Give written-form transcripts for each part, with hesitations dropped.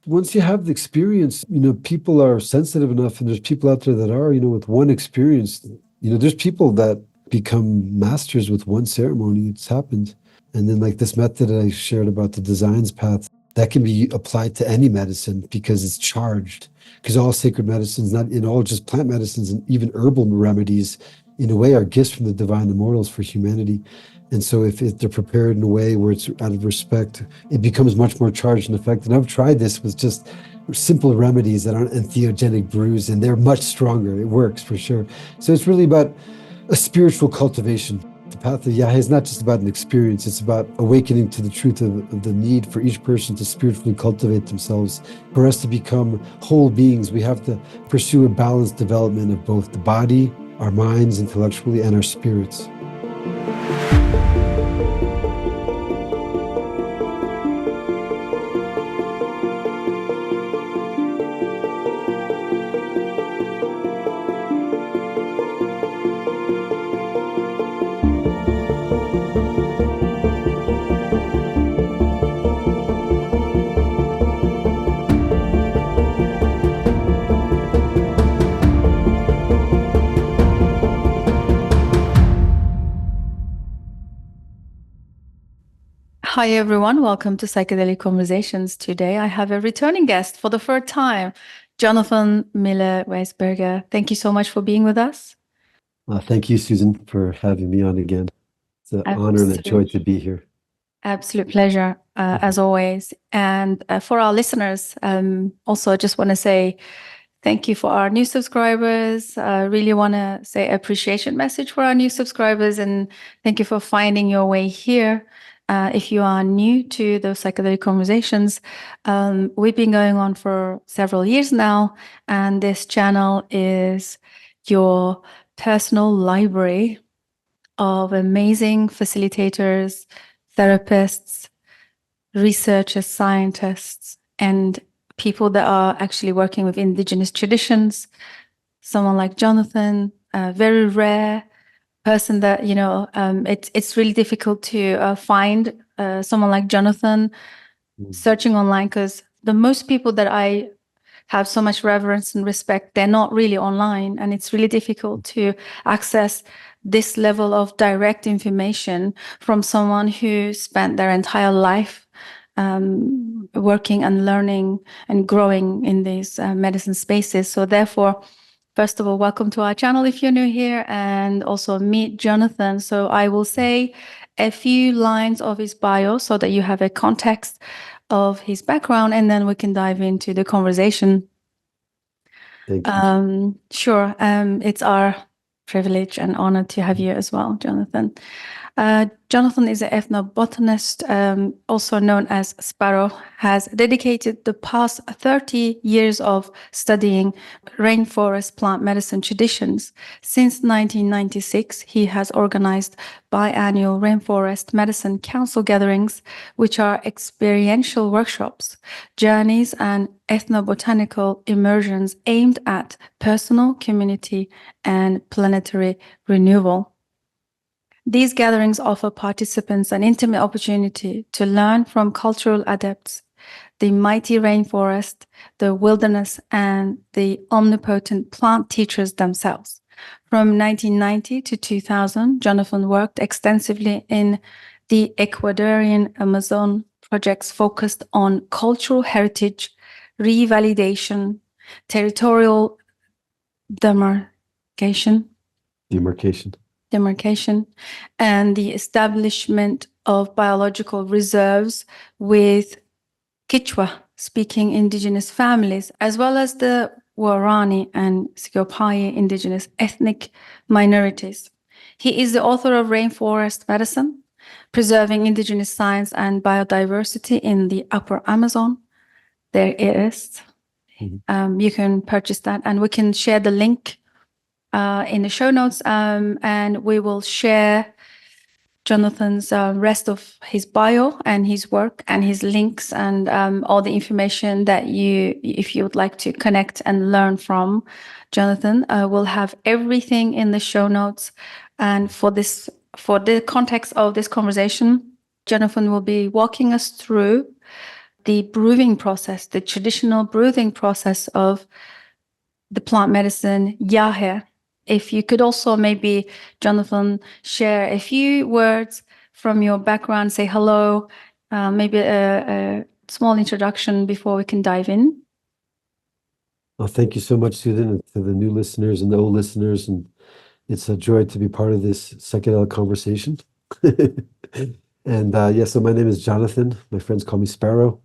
Once you have the experience, people are sensitive enough, and there's people out there that are, with one experience. There's people that become masters with one ceremony. It's happened. And then like this method that I shared about the designs path, that can be applied to any medicine because it's charged. Because all sacred medicines, not in all just plant medicines and even herbal remedies, in a way, are gifts from the divine immortals for humanity. And so if they're prepared in a way where it's out of respect, it becomes much more charged and effective. And I've tried this with just simple remedies that aren't entheogenic brews, and they're much stronger. It works for sure. So it's really about a spiritual cultivation. The path of Yahweh is not just about an experience. It's about awakening to the truth of the need for each person to spiritually cultivate themselves. For us to become whole beings, we have to pursue a balanced development of both the body, our minds intellectually, and our spirits. Hi everyone, welcome to Psychedelic Conversations. Today I have a returning guest for the third time, Jonathon Miller Weisberger. Thank you so much for being with us. Thank you, Susan, for having me on again. It's an honor and a joy to be here. Absolute pleasure, as always. And for our listeners, also I just want to say thank you for our new subscribers. I really want to say appreciation message for our new subscribers, and thank you for finding your way here. If you are new to the Psychedelic Conversations, we've been going on for several years now, and this channel is your personal library of amazing facilitators, therapists, researchers, scientists, and people that are actually working with indigenous traditions. Someone like Jonathon, very rare person that, it's really difficult to find someone like Jonathon searching online, because the most people that I have so much reverence and respect, they're not really online, and it's really difficult to access this level of direct information from someone who spent their entire life working and learning and growing in these medicine spaces. So therefore, first of all, welcome to our channel if you're new here, and also meet Jonathon. So I will say a few lines of his bio so that you have a context of his background, and then we can dive into the conversation. Thank you. Sure. It's our privilege and honor to have you as well, Jonathon. Jonathon is an ethnobotanist, also known as Sparrow, has dedicated the past 30 years of studying rainforest plant medicine traditions. Since 1996, he has organized biannual Rainforest Medicine Council Gatherings, which are experiential workshops, journeys, and ethnobotanical immersions aimed at personal, community, and planetary renewal. These gatherings offer participants an intimate opportunity to learn from cultural adepts, the mighty rainforest, the wilderness, and the omnipotent plant teachers themselves. From 1990 to 2000, Jonathon worked extensively in the Ecuadorian Amazon projects focused on cultural heritage, revalidation, territorial demarcation, and the establishment of biological reserves with Quechua-speaking indigenous families, as well as the Guarani and Sigopaye indigenous ethnic minorities. He is the author of Rainforest Medicine, Preserving Indigenous Science and Biodiversity in the Upper Amazon. There it is. You can purchase that, and we can share the link in the show notes, and we will share Jonathon's rest of his bio and his work and his links and all the information that if you would like to connect and learn from Jonathon, we'll have everything in the show notes. And for the context of this conversation, Jonathon will be walking us through the brewing process, the traditional brewing process of the plant medicine Yahe. If you could also maybe, Jonathon, share a few words from your background, say hello, maybe a small introduction before we can dive in. Well, thank you so much, Susan, and to the new listeners and the old listeners. And it's a joy to be part of this psychedelic conversation. And so my name is Jonathon. My friends call me Sparrow.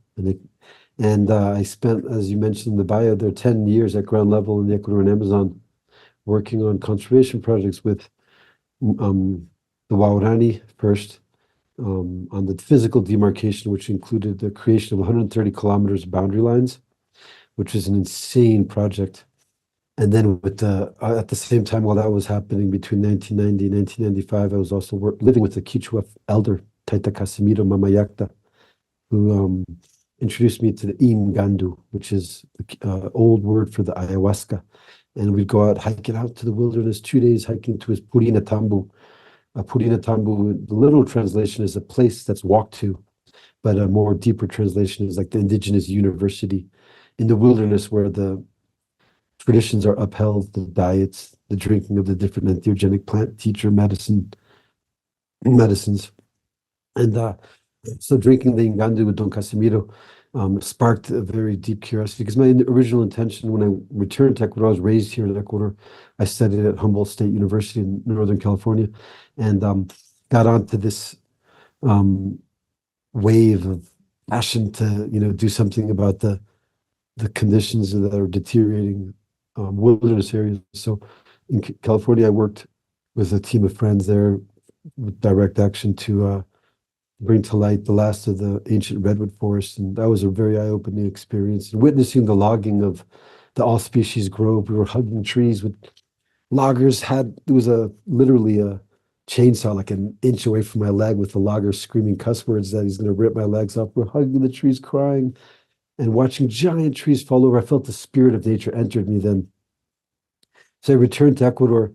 And I spent, as you mentioned in the bio, there 10 years at ground level in the Ecuadorian Amazon, working on conservation projects with the Waorani first, on the physical demarcation, which included the creation of 130 kilometers of boundary lines, which is an insane project. And then with at the same time, while that was happening between 1990 and 1995, I was also living with the Quechua elder, Taita Casimiro Mamayacta, who introduced me to the Ingandu, which is the old word for the ayahuasca. And we'd go out hiking out to the wilderness, 2 days hiking to his Purina Tambu. Purina Tambu, the literal translation is a place that's walked to, but a more deeper translation is like the indigenous university in the wilderness where the traditions are upheld, the diets, the drinking of the different entheogenic plant teacher medicines. And so drinking the Ingandu with Don Casimiro sparked a very deep curiosity, because my original intention when I returned to Ecuador, I was raised here in Ecuador. I studied at Humboldt State University in Northern California, and got onto this wave of passion to do something about the conditions that are deteriorating wilderness areas. So in California, I worked with a team of friends there with direct action to bring to light the last of the ancient redwood forest. And that was a very eye-opening experience. And witnessing the logging of the all-species grove, we were hugging trees with loggers. There was literally a chainsaw like an inch away from my leg, with the logger screaming cuss words that he's going to rip my legs off. We're hugging the trees, crying, and watching giant trees fall over. I felt the spirit of nature entered me then. So I returned to Ecuador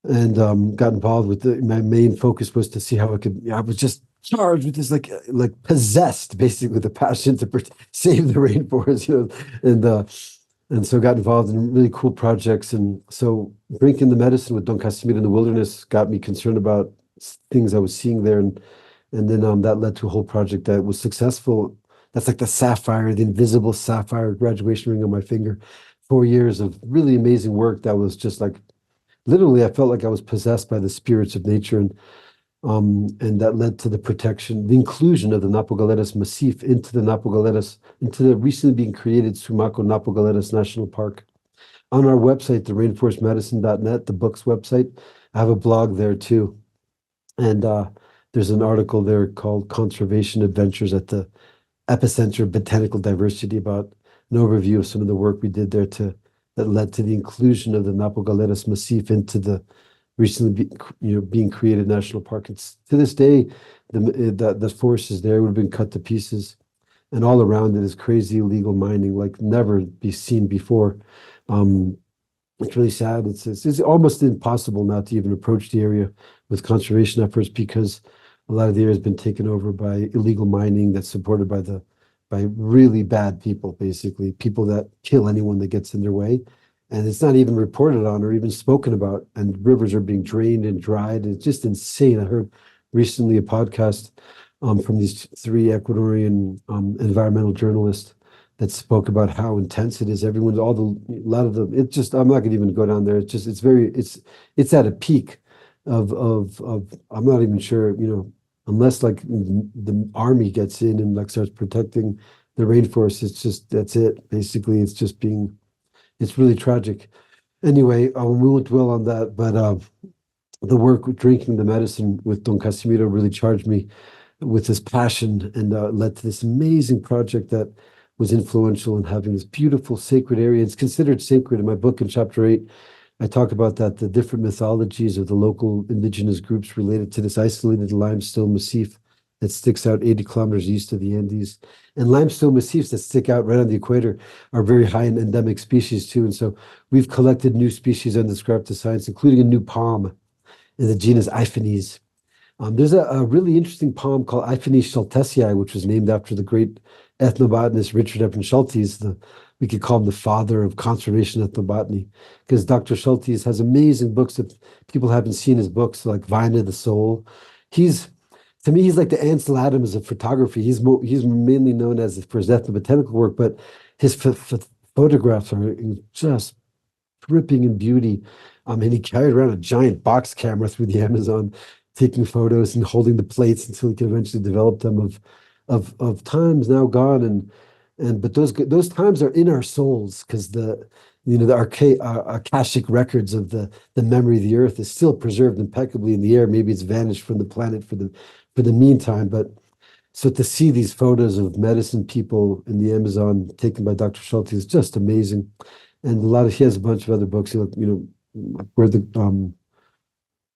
and got involved with my main focus was to see how I was just charged with this, like possessed, basically, with the passion to save the rainforest, and so got involved in really cool projects. And so drinking the medicine with Don Casimiro in the wilderness got me concerned about things I was seeing there, and then that led to a whole project that was successful. That's like the sapphire, the invisible sapphire graduation ring on my finger. 4 years of really amazing work that was just like, literally, I felt like I was possessed by the spirits of nature, and that led to the protection, the inclusion of the Napo Galeras Massif into the recently being created Sumaco Napo Galeras National Park. On our website, the rainforestmedicine.net, the book's website, I have a blog there too, and there's an article there called "Conservation Adventures at the Epicenter of Botanical Diversity," about an overview of some of the work we did there that led to the inclusion of the Napo Galeras Massif into the recently being created national park. It's to this day, the forest is there, would have been cut to pieces, and all around it is crazy illegal mining like never be seen before. It's really sad. It's almost impossible now to even approach the area with conservation efforts, because a lot of the area has been taken over by illegal mining that's supported by really bad people, basically people that kill anyone that gets in their way. And it's not even reported on or even spoken about. And rivers are being drained and dried. It's just insane. I heard recently a podcast from these 3 Ecuadorian environmental journalists that spoke about how intense it is. I'm not going to even go down there. It's at a peak of I'm not even sure, unless like the army gets in and like starts protecting the rainforest. That's it. Basically, it's really tragic. Anyway, we won't dwell on that, but the work with drinking the medicine with Don Casimiro really charged me with this passion, and led to this amazing project that was influential in having this beautiful sacred area. It's considered sacred. In my book in chapter 8, I talk about that, the different mythologies of the local indigenous groups related to this isolated limestone massif that sticks out 80 kilometers east of the Andes. And limestone massifs that stick out right on the equator are very high in endemic species too. And so we've collected new species undescribed to science, including a new palm in the genus Iphanes. There's a really interesting poem called Eiphanes Schultesii, which was named after the great ethnobotanist Richard Evan Schultes. We could call him the father of conservation ethnobotany, because Dr. Schultes has amazing books. If people haven't seen his books, like Vine of the Soul, to me, he's like the Ansel Adams of photography. He's mainly known for his ethnobotanical work, but his photographs are just dripping in beauty. And he carried around a giant box camera through the Amazon, taking photos and holding the plates until he could eventually develop them of times now gone. But those times are in our souls, because the akashic records of the memory of the earth is still preserved impeccably in the air. Maybe it's vanished from the planet for the meantime, but so to see these photos of medicine people in the Amazon taken by Dr. Schulte is just amazing. And he has a bunch of other books, where the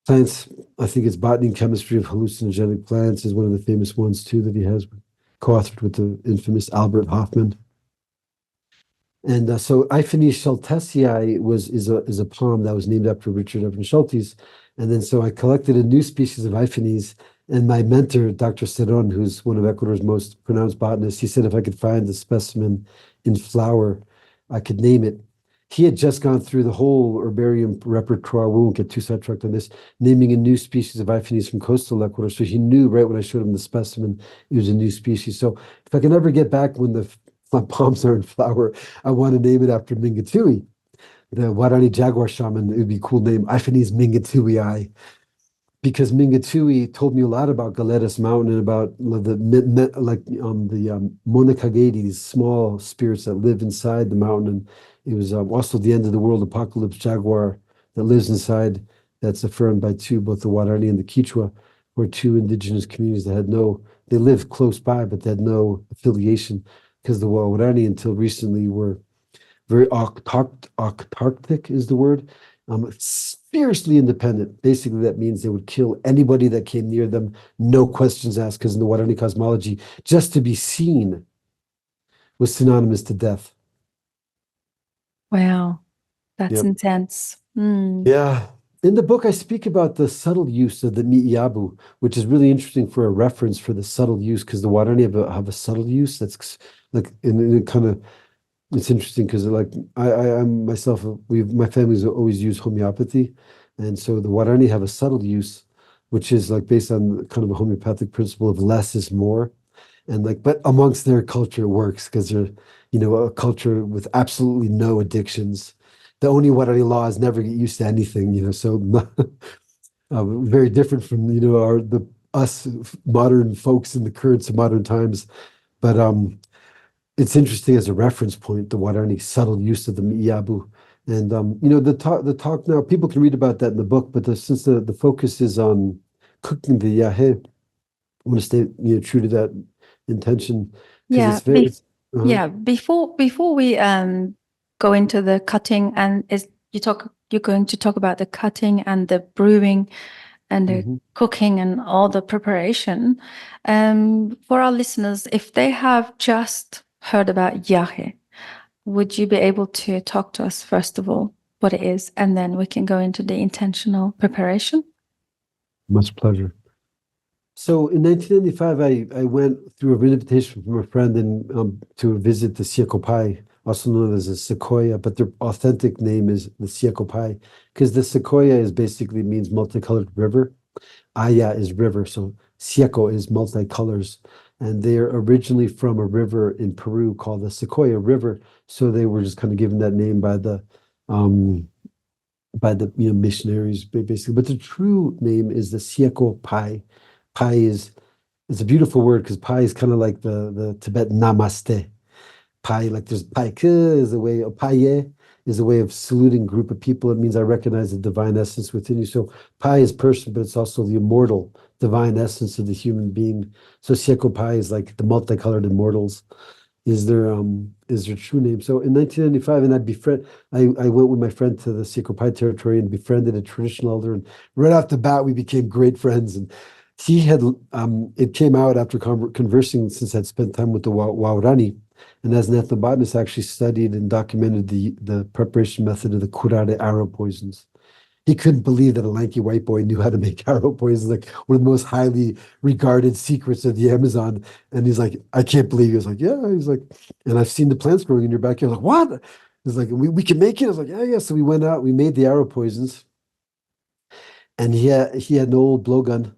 plants, I think it's Botany and Chemistry of Hallucinogenic Plants is one of the famous ones too that he has co-authored with the infamous Albert Hoffman. And so Eiphanes Schultesii is a poem that was named after Richard Evan Schultes. And then so I collected a new species of Eiphanes, and my mentor, Dr. Cerón, who's one of Ecuador's most pronounced botanists, he said if I could find the specimen in flower, I could name it. He had just gone through the whole herbarium repertoire. We won't get too sidetracked on this, naming a new species of Eiphanes from coastal Ecuador. So he knew right when I showed him the specimen, it was a new species. So if I can ever get back when my palms are in flower, I want to name it after Mingatui, the Guarani jaguar shaman. It would be a cool name, Eiphanes Mingatui, because Mingatui told me a lot about Galetas Mountain and about the Monacagé, these small spirits that live inside the mountain. And it was also the end of the world apocalypse jaguar that lives inside, that's affirmed by both the Guarani and the Quichua, were two indigenous communities that they lived close by, but they had no affiliation, because the Guarani until recently were very autarkic is the word. Fiercely independent. Basically, that means they would kill anybody that came near them, no questions asked, because in the Guarani cosmology, just to be seen was synonymous to death. Wow, that's intense. Yeah. In the book, I speak about the subtle use of the mi'yabu, which is really interesting for a reference for the subtle use, because the Guarani have a subtle use that's like it's interesting because I'm myself, my family's always used homeopathy. And so the Guarani have a subtle use, which is like based on kind of a homeopathic principle of less is more. And but amongst their culture it works, because they're, a culture with absolutely no addictions. The only Guarani law is never get used to anything, so very different from, us modern folks in the currents of modern times. But it's interesting as a reference point, the Guarani subtle use of the mi'yabu. And the talk now, people can read about that in the book, but since the focus is on cooking the yahe, I want to stay true to that intention. Yeah. Before we go into the cutting, and you're going to talk about the cutting and the brewing and the cooking and all the preparation. For our listeners, if they have just heard about yahe, would you be able to talk to us first of all what it is, and then we can go into the intentional preparation? Much pleasure. So in 1995, I went through an invitation from a friend to visit the Siakopai, also known as the sequoia, but their authentic name is the Siakopai, because the sequoia basically means multicolored river. Aya is river, so Siaco is multicolors. And they're originally from a river in Peru called the Sequoia River. So they were just kind of given that name by the missionaries, basically. But the true name is the Siaco Pai. Pai it's a beautiful word, because Pai is kind of like the Tibetan Namaste. Pai, like there's Pai is a way of Paye is a way of saluting a group of people. It means I recognize the divine essence within you. So Pai is person, but it's also the immortal divine essence of the human being. So Sieko Pai is like the multicolored immortals is their true name. So in 1995, and I went with my friend to the Sieko Pai territory and befriended a traditional elder. And right off the bat, we became great friends. And he had, it came out after conversing, since I'd spent time with the Waorani. And as an ethnobotanist, I actually studied and documented the preparation method of the curare arrow poisons. he couldn't believe that a lanky white boy knew how to make arrow poison, like one of the most highly regarded secrets of the Amazon. And he's like, I can't believe. He was like, yeah. He's like, and I've seen the plants growing in your backyard. I was like, what? He's like, we can make it. I was like, yeah, yeah. So we went out, we made the arrow poisons, and he had an old blowgun,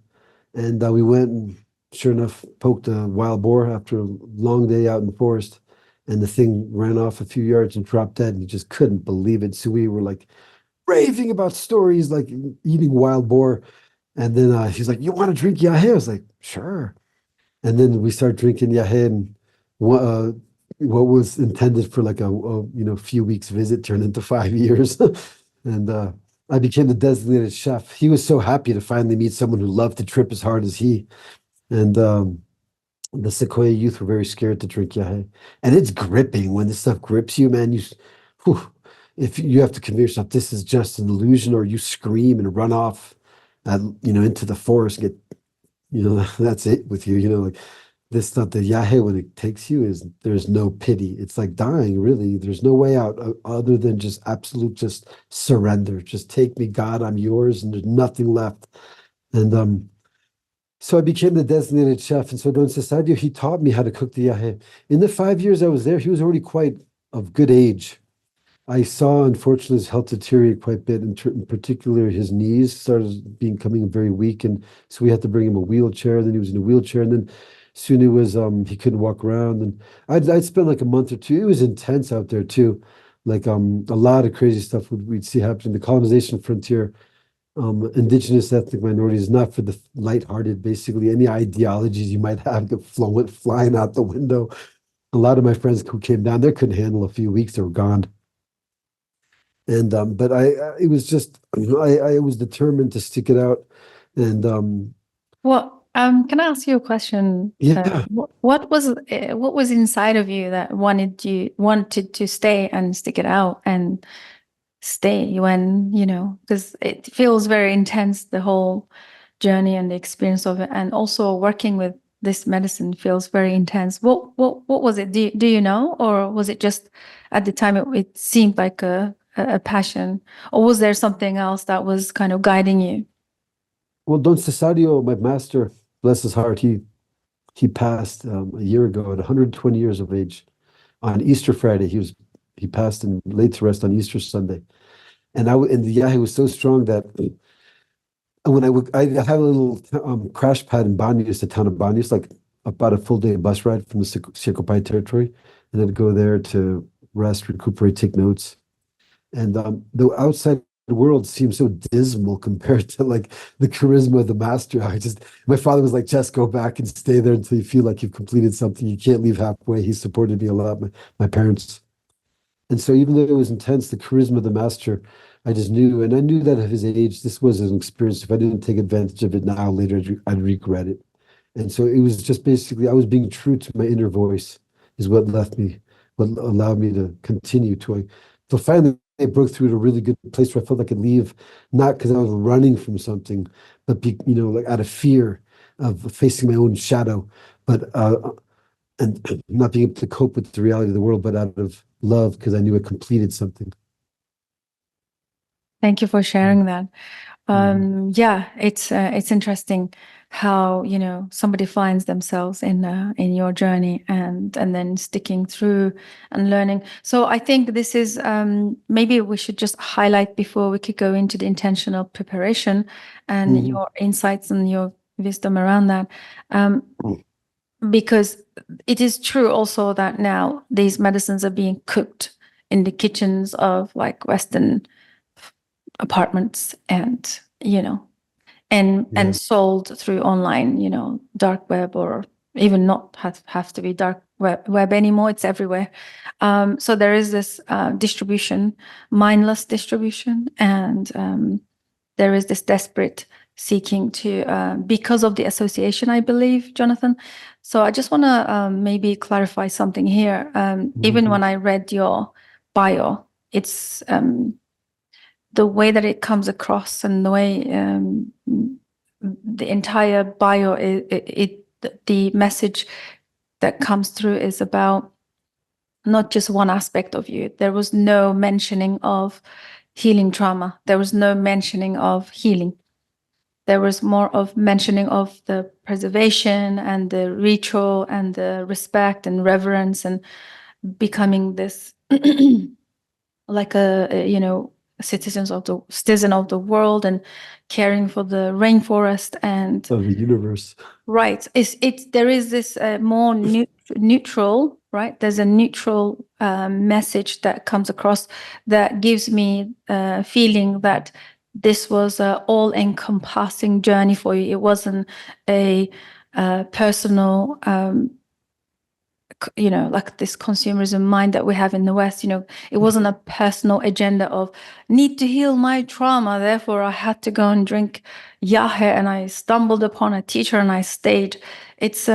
and we went and sure enough poked a wild boar after a long day out in the forest, and the thing ran off a few yards and dropped dead, and he just couldn't believe it. So we were like raving about stories like eating wild boar. And then he's like, "You want to drink yahe?" I was like, "Sure." And then we started drinking yahe, and what was intended for like a few weeks visit turned into 5 years. And I became the designated chef. He was so happy to finally meet someone who loved to trip as hard as he. And the Sequoia youth were very scared to drink yahe. And it's gripping when this stuff grips you, man. Whew, if you have to convince yourself this is just an illusion, or you scream and run off, into the forest, get, that's it with you. Like this stuff, the yahe, when it takes you, there's no pity. It's like dying, really. There's no way out other than just absolute, just surrender. Just take me, God, I'm yours, and there's nothing left. And so I became the designated chef. And so Don Cesario, he taught me how to cook the yahe. In the 5 years I was there, he was already quite of good age. I saw, unfortunately, his health deteriorate quite a bit. In particular, his knees started becoming very weak, and so we had to bring him a wheelchair. Then he was in a wheelchair, and then soon it was he couldn't walk around. And I'd spend like a month or two. It was intense out there too, like a lot of crazy stuff we'd see happening. The colonization frontier, indigenous ethnic minorities, not for the lighthearted. Basically, any ideologies you might have get flying out the window. A lot of my friends who came down there couldn't handle a few weeks; they were gone. And but it was just, I was determined to stick it out. And Well, can I ask you a question? yeah, What was inside of you that wanted to stay and stick it out and stay when, because it feels very intense, the whole journey and the experience of it, and also working with this medicine feels very intense. What was it? Do you know, or was it just at the time it seemed like a passion, or was there something else that was kind of guiding you? well, Don Cesario, my master, bless his heart, he passed a year ago at 120 years of age on Easter Friday. He passed and laid to rest on Easter Sunday. And the Yahe was so strong that when I have a little crash pad in Banyas, the town of Banyas, like about a full day bus ride from the Circopai territory, and then go there to rest, recuperate, take notes. And the outside world seems so dismal compared to like the charisma of the master. My father was like, just go back and stay there until you feel like you've completed something. You can't leave halfway. He supported me a lot, my parents. And so even though it was intense, the charisma of the master, I just knew, and I knew that at his age, this was an experience. If I didn't take advantage of it now, later I'd regret it. And so it was just basically, I was being true to my inner voice is what what allowed me to continue to finally I broke through to a really good place where I felt I could leave, not because I was running from something, but like out of fear of facing my own shadow, but and not being able to cope with the reality of the world, but out of love because I knew I completed something. Thank you for sharing that. Yeah, it's interesting how somebody finds themselves in your journey and then sticking through and learning. So I think this is maybe we should just highlight before we could go into the intentional preparation and your insights and your wisdom around that, because it is true also that now these medicines are being cooked in the kitchens of like Western apartments and and sold through online, dark web, or even not have to be dark web anymore. It's everywhere. So there is this distribution, mindless distribution, and there is this desperate seeking to, because of the association, I believe, Jonathon. So I just want to maybe clarify something here. Even when I read your bio, it's the way that it comes across and the way the entire bio, the message that comes through is about not just one aspect of you. There was no mentioning of healing trauma. There was no mentioning of healing. There was more of mentioning of the preservation and the ritual and the respect and reverence and becoming this like a citizen of the world and caring for the rainforest and of the universe. right. There is this more neutral, right? There's a neutral message that comes across that gives me a feeling that this was an all-encompassing journey for you. It wasn't a personal, like this consumerism mind that we have in the West. It wasn't a personal agenda of need to heal my trauma. Therefore, I had to go and drink yahe, and I stumbled upon a teacher and I stayed. It's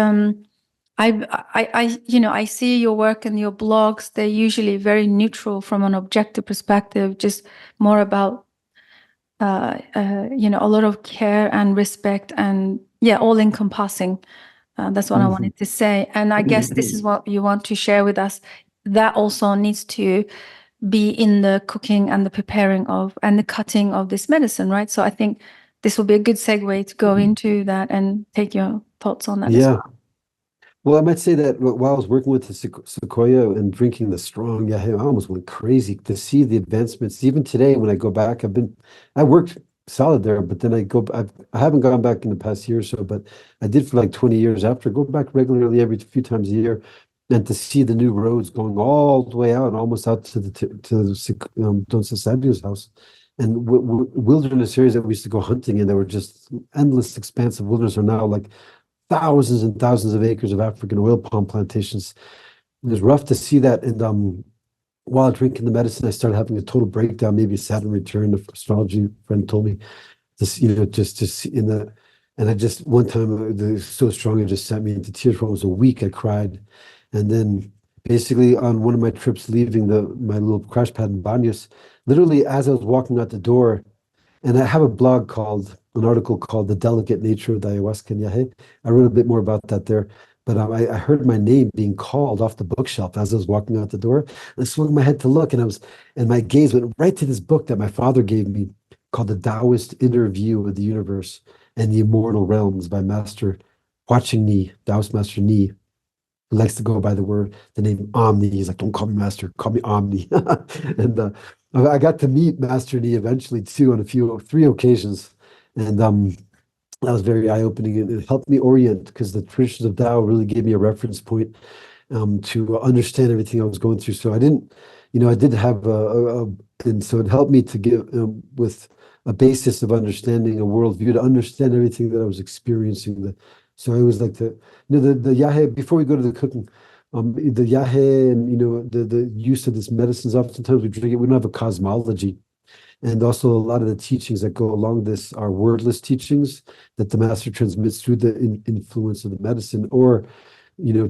I see your work and your blogs. They're usually very neutral from an objective perspective, just more about a lot of care and respect and all encompassing. That's what I wanted to say. And I guess this is what you want to share with us. That also needs to be in the cooking and the preparing of and the cutting of this medicine, right? So I think this will be a good segue to go into that and take your thoughts on that as well. Well, I might say that while I was working with the sequoia and drinking the strong yahe, I almost went crazy to see the advancements. Even today, when I go back, I worked solid there, but then I haven't gone back in the past year or so, but I did for like 20 years after. Go back regularly every few times a year, and to see the new roads going all the way out, almost out to Don Cesario's house. And wilderness areas that we used to go hunting in, that were just endless expanse of wilderness, are now like thousands and thousands of acres of African oil palm plantations. It was rough to see that. And while drinking the medicine, I started having a total breakdown, maybe a Saturn return. An astrology friend told me this, just to see and I just, one time, so strong, it just sent me into tears for almost a week. I cried. And then basically on one of my trips leaving my little crash pad in Banyas, literally as I was walking out the door, and I have an article called The Delicate Nature of the Ayahuasca and Yahe. I wrote a bit more about that there. But I heard my name being called off the bookshelf as I was walking out the door. I swung my head to look, and my gaze went right to this book that my father gave me called The Taoist Inner View of the Universe and the Immortal Realms by Master Watching Ni, Taoist Master Ni, who likes to go by the name Omni. He's like, don't call me Master, call me Omni. And I got to meet Master Ni eventually too on 3 occasions. And that was very eye-opening, and it helped me orient, because the traditions of Tao really gave me a reference point to understand everything I was going through. So I did have and so it helped me to give with a basis of understanding, a worldview, to understand everything that I was experiencing. So I always like to, the yahe, before we go to the cooking, the yahe and, the use of this medicines, oftentimes we drink it, we don't have a cosmology. And also a lot of the teachings that go along this are wordless teachings that the master transmits through the influence of the medicine, or,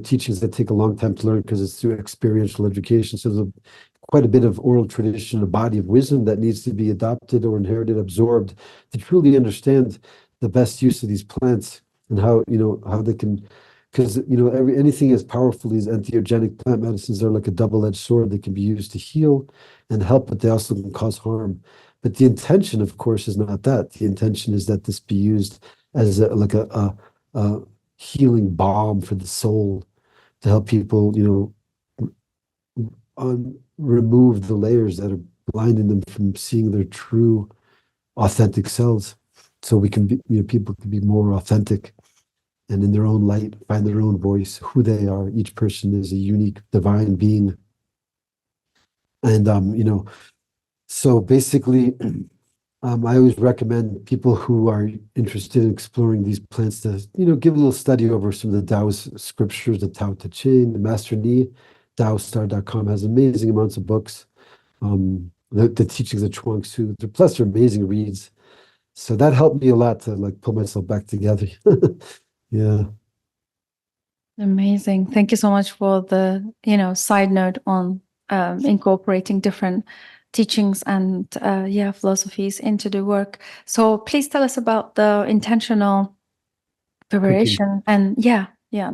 teachings that take a long time to learn because it's through experiential education. So there's quite a bit of oral tradition, a body of wisdom that needs to be adopted or inherited, absorbed, to truly understand the best use of these plants and how they can, because, anything as powerful as entheogenic plant medicines are like a double-edged sword. They can be used to heal and help, but they also can cause harm. But the intention, of course, is not that. The intention is that this be used as a healing balm for the soul, to help people, remove the layers that are blinding them from seeing their true, authentic selves. So we can be, people can be more authentic and in their own light, find their own voice, who they are. Each person is a unique divine being. And, so basically, I always recommend people who are interested in exploring these plants to, give a little study over some of the Taoist scriptures, the Tao Te Ching, the Master Ni. Taostar.com has amazing amounts of books. The teachings of Chuang Tzu, plus they're amazing reads. So that helped me a lot to pull myself back together. Yeah. Amazing. Thank you so much for the, side note on incorporating different teachings and philosophies into the work. So please tell us about the intentional preparation. And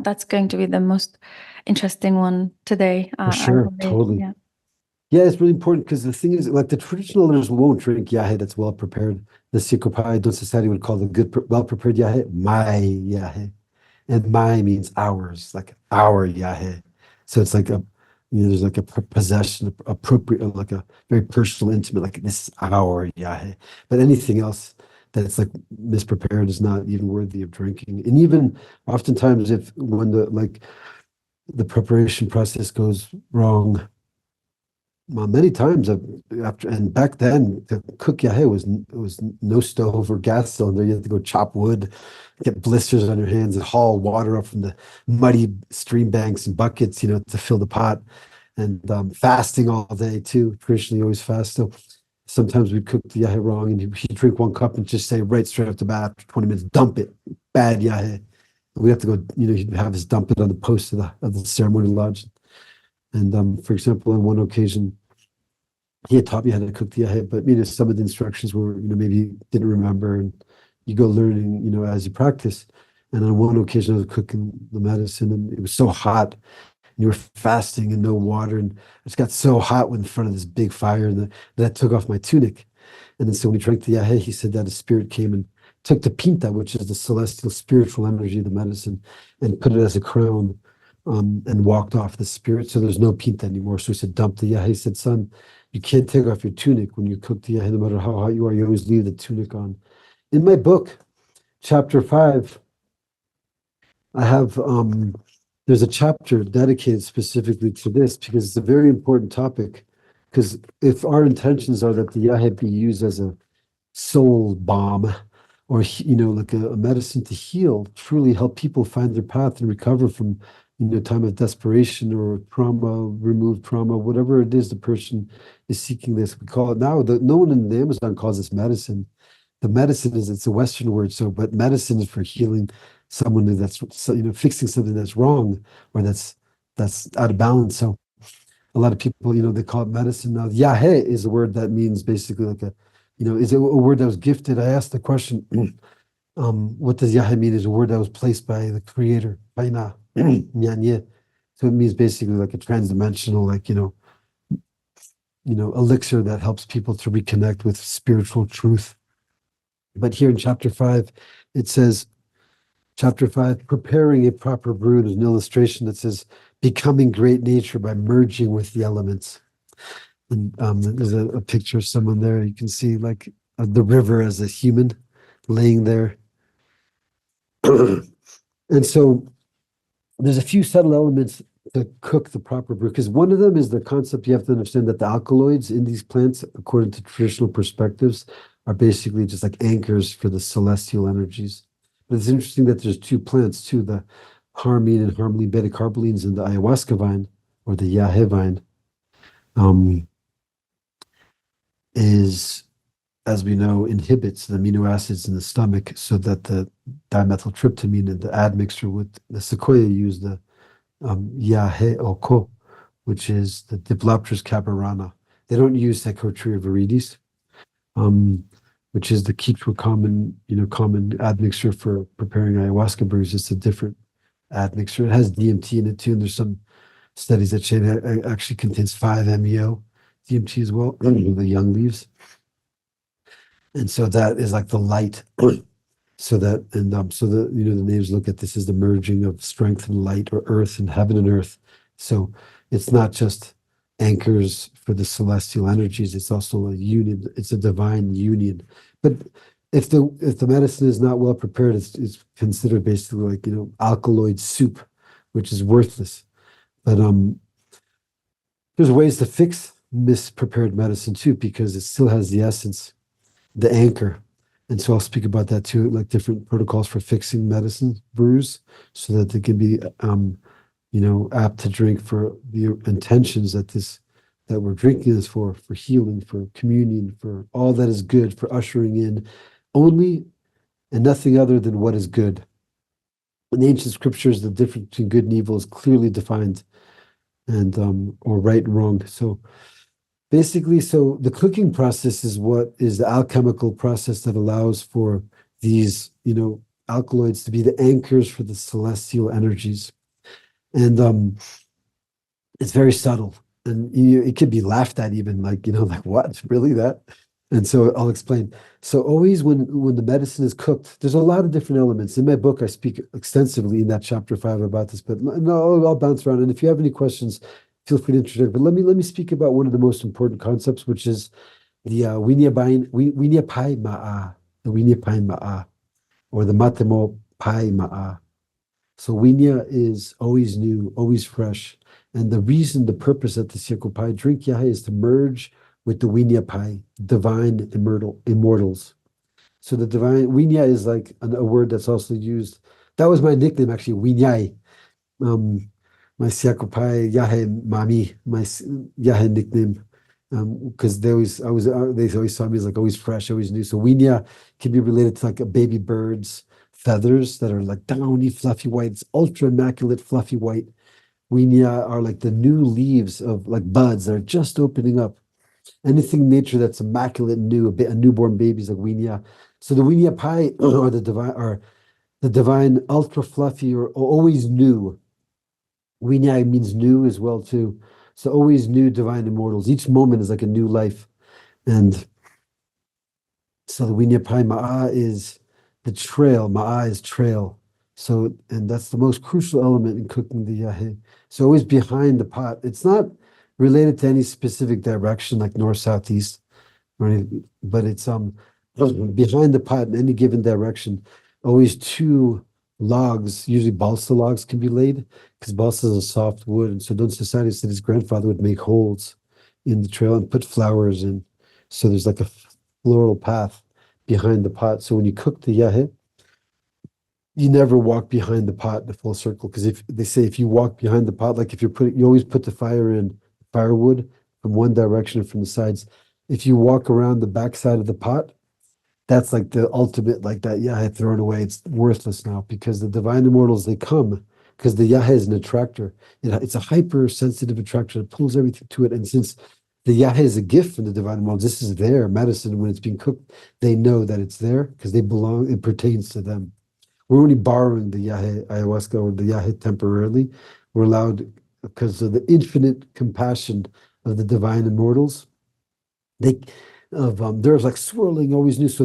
that's going to be the most interesting one today. For sure, totally. Yeah, it's really important because the thing is, like the traditional owners won't drink yahe that's well prepared. The Sikopai Don Society would call the good, well prepared yahe my yahe, and my means ours, like our yahe. So it's like a, there's like a possession, appropriate, like a very personal, intimate, like this is our yahe. But anything else that's like misprepared is not even worthy of drinking. And even oftentimes, if when the preparation process goes wrong, well, many times after, and back then to cook yahe was no stove or gas cylinder. You had to go chop wood, get blisters on your hands, and haul water up from the muddy stream banks and buckets, to fill the pot. And fasting all day too. Traditionally, always fast. So sometimes we'd cook the yahe wrong, and he'd drink one cup and just say right straight off the bat, after 20 minutes, dump it, bad yahe. We have to go. He'd have us dump it on the post of the ceremony lodge. And for example, on one occasion, he had taught me how to cook the yahe, but some of the instructions were, maybe didn't remember, and you go learning, as you practice. And on one occasion, I was cooking the medicine, and it was so hot, and you were fasting and no water, and I just got so hot in front of this big fire, and that took off my tunic. And then so when we drank the yahe, he said that a spirit came and took the pinta, which is the celestial spiritual energy of the medicine, and put it as a crown, and walked off the spirit. So there's no pinta anymore. So he said, dump the yahe. He said, son, you can't take off your tunic when you cook the yahe, no matter how hot you are. You always leave the tunic on. In my book, chapter 5, I have there's a chapter dedicated specifically to this because it's a very important topic. Because if our intentions are that the yahe be used as a soul balm, or like a medicine to heal, truly help people find their path and recover from time of desperation or trauma, remove trauma, whatever it is the person is seeking this. We call it now, no one in the Amazon calls this medicine. The medicine it's a Western word, but medicine is for healing someone that's, fixing something that's wrong or that's out of balance. So a lot of people, they call it medicine. Now, yahe is a word that means basically like is it a word that was gifted? I asked the question, what does yahe mean? Is a word that was placed by the creator, Paina. So it means basically like a transdimensional, elixir that helps people to reconnect with spiritual truth. But here in chapter 5, it says, chapter 5, preparing a proper brew. There's an illustration that says, becoming great nature by merging with the elements. And there's a picture of someone there. You can see like the river as a human laying there. And so there's a few subtle elements to cook the proper brew, because one of them is the concept you have to understand that the alkaloids in these plants, according to traditional perspectives, are basically just like anchors for the celestial energies. But it's interesting that there's two plants too, the harmine and harmaline beta-carbolines and the ayahuasca vine, or the yahe vine, is, as we know, inhibits the amino acids in the stomach so that the dimethyltryptamine and the admixture with the sequoia use the yahe oko, which is the Diplopteris caparana. They don't use Psychotria viridis, which is the Quechua common admixture for preparing ayahuasca brews. It's a different admixture. It has DMT in it too, and there's some studies that say it actually contains 5-MeO DMT as well, the young leaves. And so that is like the light. So that, and so the names look at this as the merging of strength and light, or earth and heaven and earth. So it's not just anchors for the celestial energies, it's also a union, it's a divine union. But if the medicine is not well prepared, it's considered basically like alkaloid soup, which is worthless. But there's ways to fix misprepared medicine too, because it still has the essence, the anchor. And so I'll speak about that too, like different protocols for fixing medicine brews so that they can be, apt to drink for the intentions that we're drinking this for healing, for communion, for all that is good, for ushering in only and nothing other than what is good. In the ancient scriptures, the difference between good and evil is clearly defined, and or right and wrong. So basically, so the cooking process is what is the alchemical process that allows for these, alkaloids to be the anchors for the celestial energies. And it's very subtle. and it could be laughed at even, like, like, what, really, that? And so I'll explain. So always when the medicine is cooked, there's a lot of different elements. In my book, I speak extensively in that chapter 5 about this, but no, I'll bounce around. And if you have any questions, feel free to interject. But let me speak about one of the most important concepts, which is the winya pai ma'a, the winya pai ma'a, or the matemo pai ma'a. So winya is always new, always fresh. And the reason, the purpose that the Siako Pai drink yahe is to merge with the Winya Pai, divine immortals. So the divine Winya is like a word that's also used. That was my nickname, actually, Winyai. Um, my Siako Pai yahe mami, my yahe nickname. Because they always saw me as like always fresh, always new. So Winya can be related to like a baby bird's feathers that are like downy, fluffy white. It's ultra immaculate, fluffy white. Winya are like the new leaves of like buds that are just opening up. Anything in nature that's immaculate and new, a newborn baby is like winya. So the winya pai are the divine, ultra fluffy or always new. Winya means new as well too. So always new divine immortals. Each moment is like a new life. And so the winya pai ma'a is the trail. Ma'a is trail. So, and that's the most crucial element in cooking the yahe. So always behind the pot. It's not related to any specific direction like north, south, east, or anything, but it's behind the pot in any given direction. Always two logs, usually balsa logs, can be laid because balsa is a soft wood. And so Don Society said his grandfather would make holes in the trail and put flowers in. So there's like a floral path behind the pot. So when you cook the yahe, you never walk behind the pot in a full circle, because if they say if you walk behind the pot, like if you always put the fire in firewood from one direction or from the sides. If you walk around the backside of the pot, that's like the ultimate, like that yahe, throw it away. It's worthless now, because the divine immortals, they come because the yahe is an attractor. It's a hypersensitive attractor that pulls everything to it. And since the yahe is a gift from the divine immortals, this is their medicine. When it's being cooked, they know that it's there because they belong, it pertains to them. We're only borrowing the yahe ayahuasca or the yahe temporarily. We're allowed, because of the infinite compassion of the divine immortals. They're like swirling, always new. So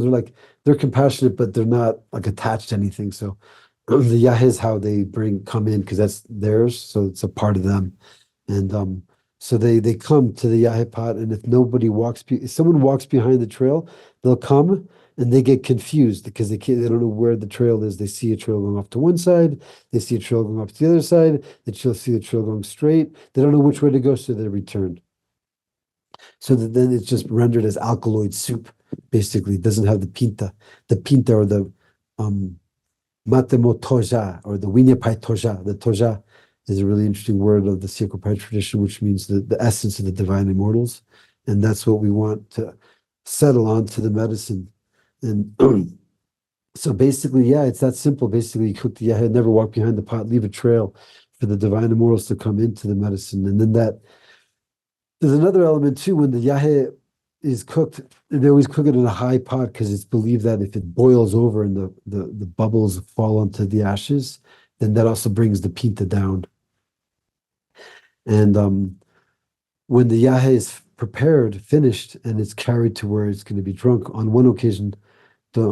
they're compassionate, but they're not like attached to anything. So the yahe is how they come in, because that's theirs. So it's a part of them. And so they come to the yahe pot, and if someone walks behind the trail, they'll come. And they get confused because they don't know where the trail is. They see a trail going off to one side, they see a trail going off to the other side, see the trail going straight. They don't know which way to go, so they return. So then it's just rendered as alkaloid soup. Basically, it doesn't have the pinta. The pinta, or the matemo toja, or the winya pai toja. The toja is a really interesting word of the Siako Pai tradition, which means the essence of the divine immortals. And that's what we want to settle onto the medicine. And so basically, yeah, it's that simple. Basically, you cook the yahe, never walk behind the pot, leave a trail for the divine immortals to come into the medicine. And then there's another element too. When the yahe is cooked, they always cook it in a high pot, because it's believed that if it boils over and the bubbles fall onto the ashes, then that also brings the pinta down. And when the yahe is prepared, finished, and it's carried to where it's going to be drunk, on one occasion, the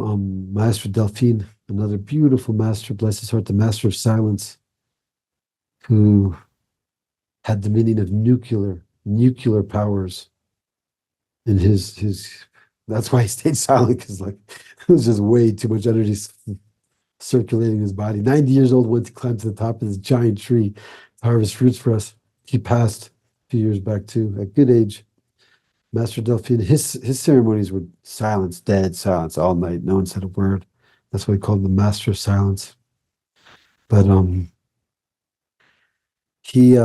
Maestro Delphine, another beautiful master, bless his heart, the master of silence, who had the meaning of nuclear powers in his that's why he stayed silent, because like it was just way too much energy circulating in his body. 90 years old, went to climb to the top of this giant tree to harvest fruits for us. He passed a few years back too, at good age. Master Delphine, his ceremonies were silence, dead silence all night. No one said a word. That's why he called him the Master of Silence. But they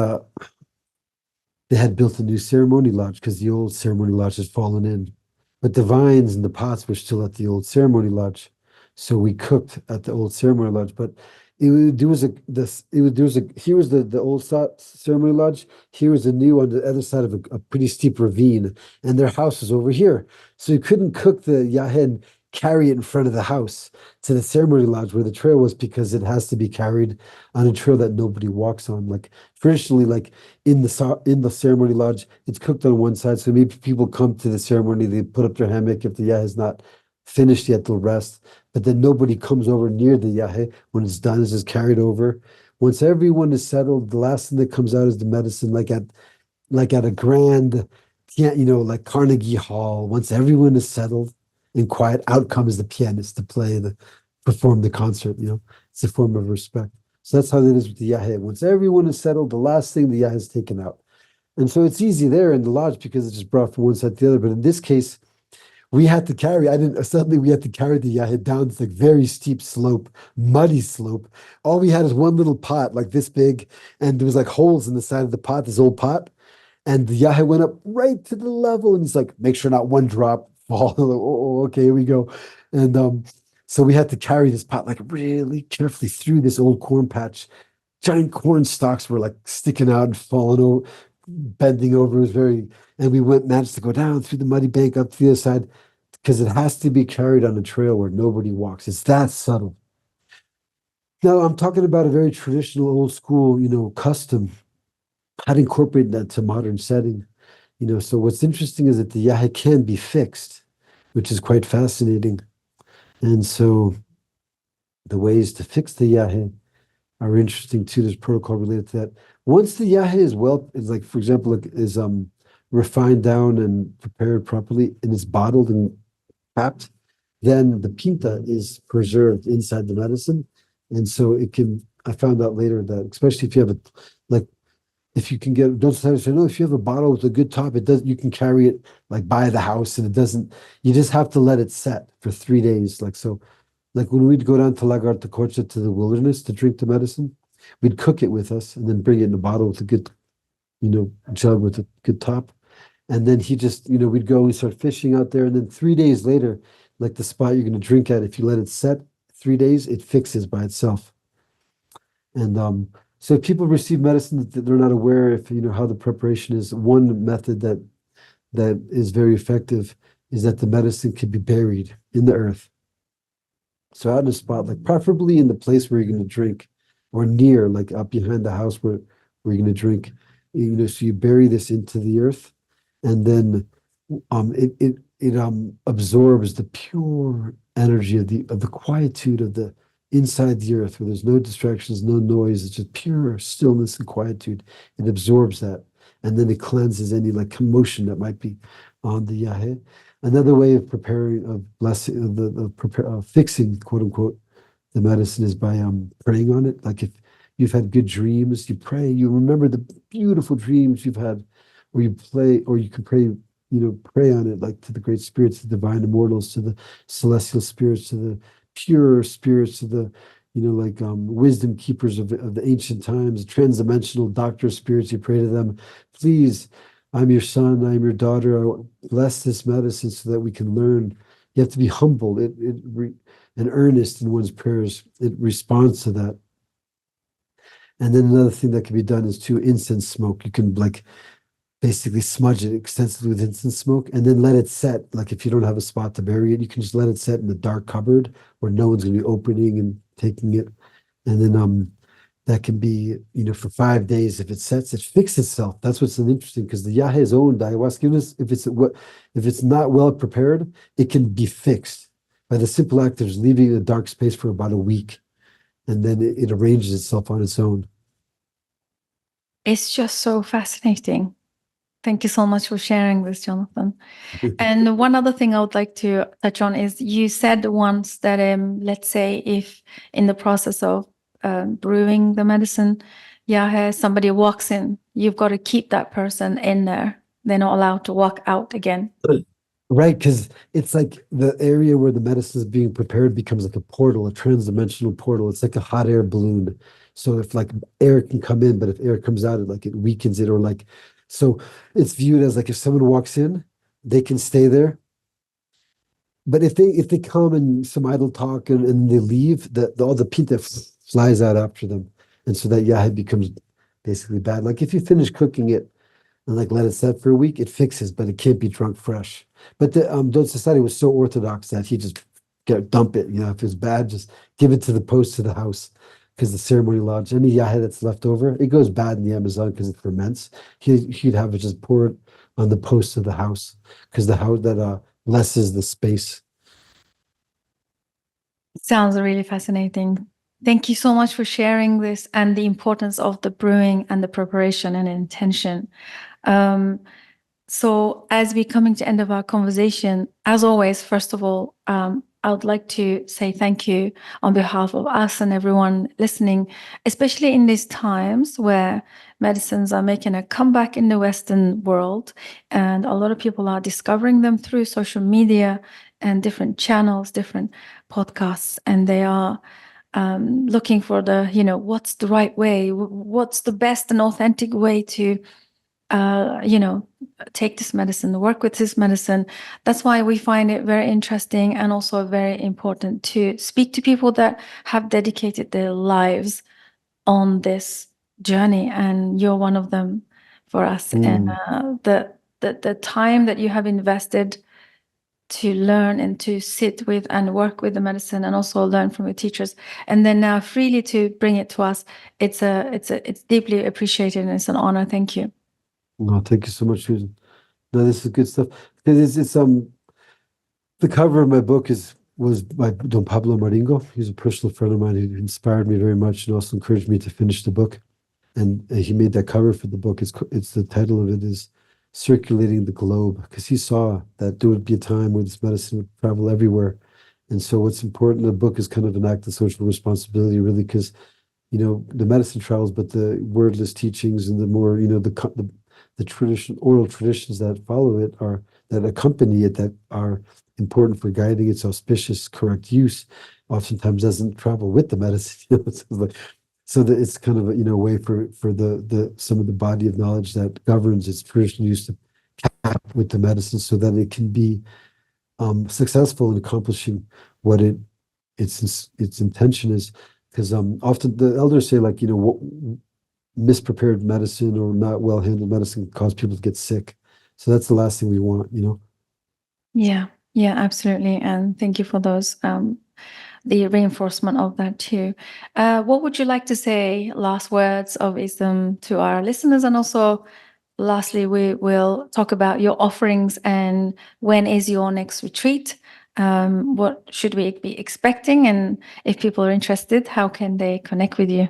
had built a new ceremony lodge, because the old ceremony lodge had fallen in. But the vines and the pots were still at the old ceremony lodge. So we cooked at the old ceremony lodge. But there was here was the old ceremony lodge. Here was the new on the other side of a pretty steep ravine, and their house was over here. So you couldn't cook the yahen carry it in front of the house to the ceremony lodge where the trail was, because it has to be carried on a trail that nobody walks on. Like traditionally, like in the ceremony lodge, it's cooked on one side. So maybe people come to the ceremony, they put up their hammock. If the yahe is not finished yet, they'll rest. But then nobody comes over near the yahe. When it's done, it's just carried over. Once everyone is settled, the last thing that comes out is the medicine, like at a grand, like Carnegie Hall. Once everyone is settled and quiet, out comes the pianist to perform the concert. It's a form of respect. So that's how it is with the yahe. Once everyone is settled, the last thing, the yahe is taken out. And so it's easy there in the lodge because it's just brought from one side to the other. But in this case, we had to carry, suddenly we had to carry the yahe down this like very steep slope, muddy slope. All we had is one little pot like this big, and there was like holes in the side of the pot, this old pot. And the yahe went up right to the level, and he's like, make sure not one drop fall. Oh, okay, here we go. And so we had to carry this pot like really carefully through this old corn patch. Giant corn stalks were like sticking out and falling over, bending over. It was and we managed to go down through the muddy bank up to the other side, because it has to be carried on a trail where nobody walks. It's that subtle. Now, I'm talking about a very traditional, old school, custom. How to incorporate that to modern setting. So what's interesting is that the yahe can be fixed, which is quite fascinating. And so the ways to fix the yahe are interesting too. There's protocol related to that. Once the yahe is like, for example, is refined down and prepared properly, and it's bottled and capped, then the pinta is preserved inside the medicine. And so I found out later that, especially if you have if you can don't say, no, if you have a bottle with a good top, you can carry it like by the house, and you just have to let it set for 3 days. Like when we'd go down to Lagartacocha to the wilderness to drink the medicine, we'd cook it with us and then bring it in a bottle with a good, jug with a good top. And then we'd go and start fishing out there. And then 3 days later, like the spot you're going to drink at, if you let it set 3 days, it fixes by itself. And so if people receive medicine that they're not aware if how the preparation is, one method that is very effective is that the medicine can be buried in the earth. So out in a spot, like preferably in the place where you're going to drink, or near, like up behind the house where you're going to drink. So you bury this into the earth, and then it absorbs the pure energy of the quietude of the inside the earth, where there's no distractions, no noise. It's just pure stillness and quietude. It absorbs that, and then it cleanses any like commotion that might be on the yahe. Another way of preparing, of blessing, fixing, quote unquote, the medicine is by praying on it. Like if you've had good dreams, you pray, you remember the beautiful dreams you've had, or you can pray, pray on it, like to the great spirits, the divine immortals, to the celestial spirits, to the pure spirits, to the wisdom keepers of the ancient times, transdimensional doctor spirits. You pray to them, please, I'm your son, I'm your daughter, I bless this medicine so that we can learn. You have to be humble and earnest in one's prayers. It responds to that. And then another thing that can be done is to incense smoke. You can basically smudge it extensively with incense smoke, and then let it set. Like if you don't have a spot to bury it, you can just let it set in the dark cupboard where no one's going to be opening and taking it. And then that can be, for 5 days. If it sets, it fixes itself. That's what's interesting, because the yahe is owned ayahuasca. If it's not well prepared, it can be fixed by the simple act of just leaving a dark space for about a week, and then it arranges itself on its own. It's just so fascinating. Thank you so much for sharing this, Jonathon. And one other thing I would like to touch on is you said once that, let's say if in the process of brewing the medicine, somebody walks in, you've got to keep that person in there. They're not allowed to walk out again. Right, because it's like the area where the medicine is being prepared becomes like a portal, a transdimensional portal. It's like a hot air balloon. So if air can come in, but if air comes out, it weakens it, or so it's viewed as if someone walks in, they can stay there. But if they come and some idle talk and they leave, all the pinta flies out after them. And so that yahe becomes basically bad. Like if you finish cooking it and let it set for a week, it fixes, but it can't be drunk fresh. But the Don Society was so orthodox that he just dump it. If it's bad, just give it to the post to the house. Because the ceremony lodge, any yahe that's left over, it goes bad in the Amazon because it ferments. He'd have it just pour it on the post of the house because the house that lesses the space. Sounds really fascinating. Thank you so much for sharing this and the importance of the brewing and the preparation and intention. So as we're coming to end of our conversation, as always, first of all, I would like to say thank you on behalf of us and everyone listening, especially in these times where medicines are making a comeback in the Western world, and a lot of people are discovering them through social media and different channels, different podcasts, and they are looking for what's the right way, what's the best and authentic way to take this medicine, work with this medicine. That's why we find it very interesting and also very important to speak to people that have dedicated their lives on this journey, and you're one of them for us. And the time that you have invested to learn and to sit with and work with the medicine and also learn from your teachers, and then now freely to bring it to us, it's deeply appreciated and it's an honor. Thank you. Oh, thank you so much, Susan. No, this is good stuff. Because it's the cover of my book was by Don Pablo Maringo. He's a personal friend of mine who inspired me very much and also encouraged me to finish the book. And he made that cover for the book. It's the title of it is Circulating the Globe, because he saw that there would be a time where this medicine would travel everywhere. And so what's important in the book is kind of an act of social responsibility, really, because the medicine travels, but the wordless teachings and the more the tradition, oral traditions that follow it that accompany it, that are important for guiding its auspicious, correct use, oftentimes doesn't travel with the medicine. So that it's kind of a way for the some of the body of knowledge that governs its traditional use to cap with the medicine, so that it can be successful in accomplishing what its intention is. Because often the elders say, like, what misprepared medicine or not well handled medicine can cause people to get sick. So that's the last thing we want. Yeah, absolutely. And thank you for those the reinforcement of that too. What would you like to say, last words of wisdom to our listeners? And also, lastly, we will talk about your offerings and when is your next retreat? What should we be expecting? And if people are interested, how can they connect with you?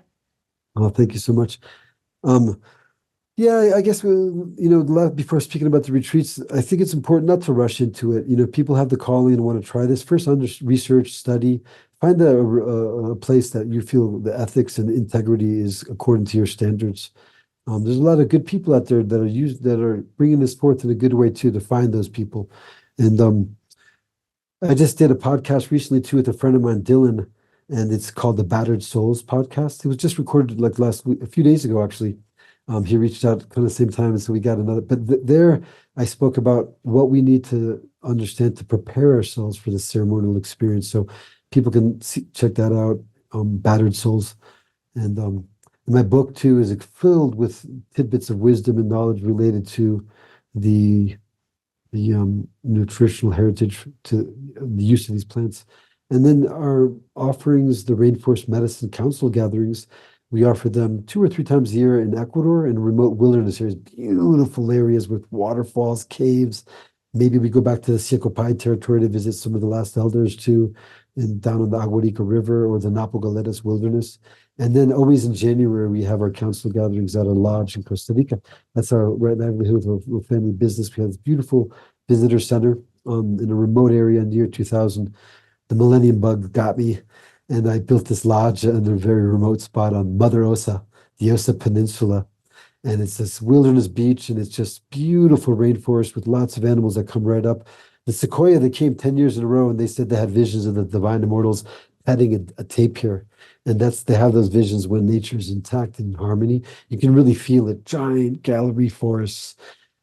Oh, thank you so much. Yeah, I guess before speaking about the retreats, I think it's important not to rush into it. People have the calling and want to try this. First, research, study, find a place that you feel the ethics and integrity is according to your standards. There's a lot of good people out there that are bringing this forth in a good way too, to find those people. And I just did a podcast recently too with a friend of mine, Dylan, and it's called the Battered Souls podcast. It was just recorded like last week, a few days ago, actually. He reached out kind of the same time, and so we got another. But there, I spoke about what we need to understand to prepare ourselves for the ceremonial experience. So people can check that out, Battered Souls. And my book, too, is filled with tidbits of wisdom and knowledge related to the nutritional heritage, to the use of these plants. And then our offerings, the Rainforest Medicine Council Gatherings, we offer them 2 or 3 times a year in Ecuador, in remote wilderness areas, beautiful areas with waterfalls, caves. Maybe we go back to the Siacopai territory to visit some of the last elders too, and down on the Aguarica River or the Napo Galetas wilderness. And then always in January, we have our council gatherings at a lodge in Costa Rica. That's our livelihood of family business. We have this beautiful visitor center in a remote area near 2000. The millennium bug got me, and I built this lodge in a very remote spot on Mother Osa, the Osa Peninsula. And it's this wilderness beach, and it's just beautiful rainforest with lots of animals that come right up. The sequoia that came 10 years in a row, and they said they had visions of the divine immortals petting a tapir. And they have those visions when nature's intact and in harmony. You can really feel it. Giant gallery forests.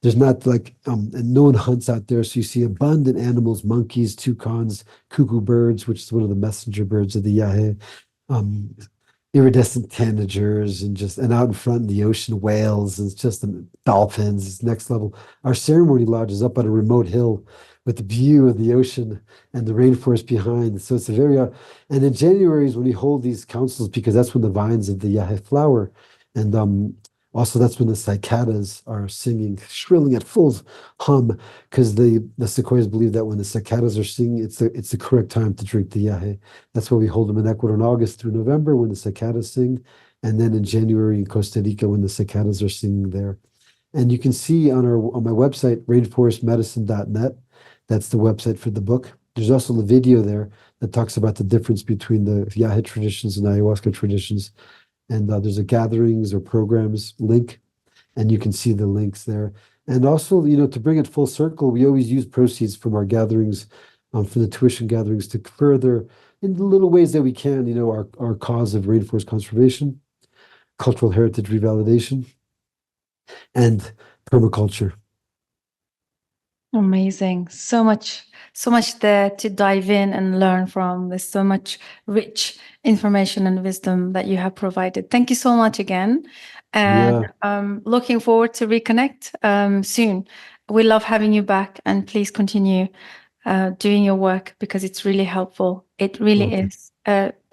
There's not and no one hunts out there, so you see abundant animals, monkeys, toucans, cuckoo birds, which is one of the messenger birds of the Yahe. iridescent tanagers and out in front the ocean whales and it's just the dolphins. It's next level. Our ceremony lodge is up on a remote hill with the view of the ocean and the rainforest behind. So it's a very and in January is when we hold these councils because that's when the vines of the yahe flower, and also that's when the cicadas are singing, shrilling at full hum, because the sequoias believe that when the cicadas are singing, it's the correct time to drink the yahe. That's why we hold them in Ecuador in August through November when the cicadas sing, and then in January in Costa Rica when the cicadas are singing there. And you can see on my website, rainforestmedicine.net, that's the website for the book. There's also the video there that talks about the difference between the yahe traditions and ayahuasca traditions. And there's a gatherings or programs link, and you can see the links there. And also, to bring it full circle, we always use proceeds from our gatherings, from the tuition gatherings, to further, in the little ways that we can, our cause of rainforest conservation, cultural heritage revalidation, and permaculture. Amazing. So much there to dive in and learn from. There's so much rich information and wisdom that you have provided. Thank you so much again. And looking forward to reconnect soon. We love having you back, and please continue doing your work because it's really helpful. It really is,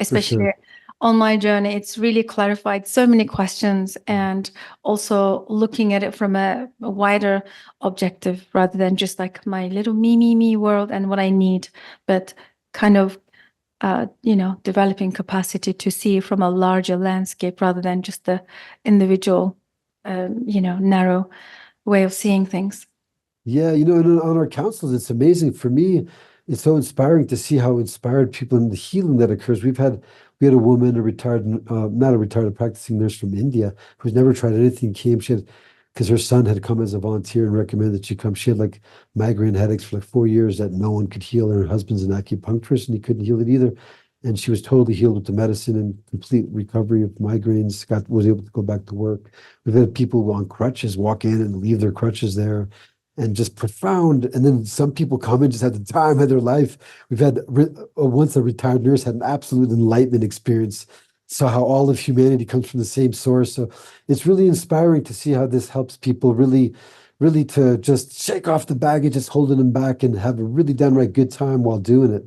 especially on my journey. It's really clarified so many questions, and also looking at it from a wider objective rather than just like my little me world and what I need, but kind of developing capacity to see from a larger landscape rather than just the individual narrow way of seeing things. Yeah, and on our councils, it's amazing. For me, it's so inspiring to see how inspired people in the healing that occurs. We had a woman, not a retired, a practicing nurse from India who's never tried anything, came, because her son had come as a volunteer and recommended that she come. She had like migraine headaches for like 4 years that no one could heal. Her husband's an acupuncturist and he couldn't heal it either. And she was totally healed with the medicine and complete recovery of migraines, was able to go back to work. We've had people on crutches walk in and leave their crutches there. And just profound. And then some people come in just at the time of their life. We've had once a retired nurse had an absolute enlightenment experience. Saw how all of humanity comes from the same source. So it's really inspiring to see how this helps people really, really to just shake off the baggage, just holding them back, and have a really downright good time while doing it.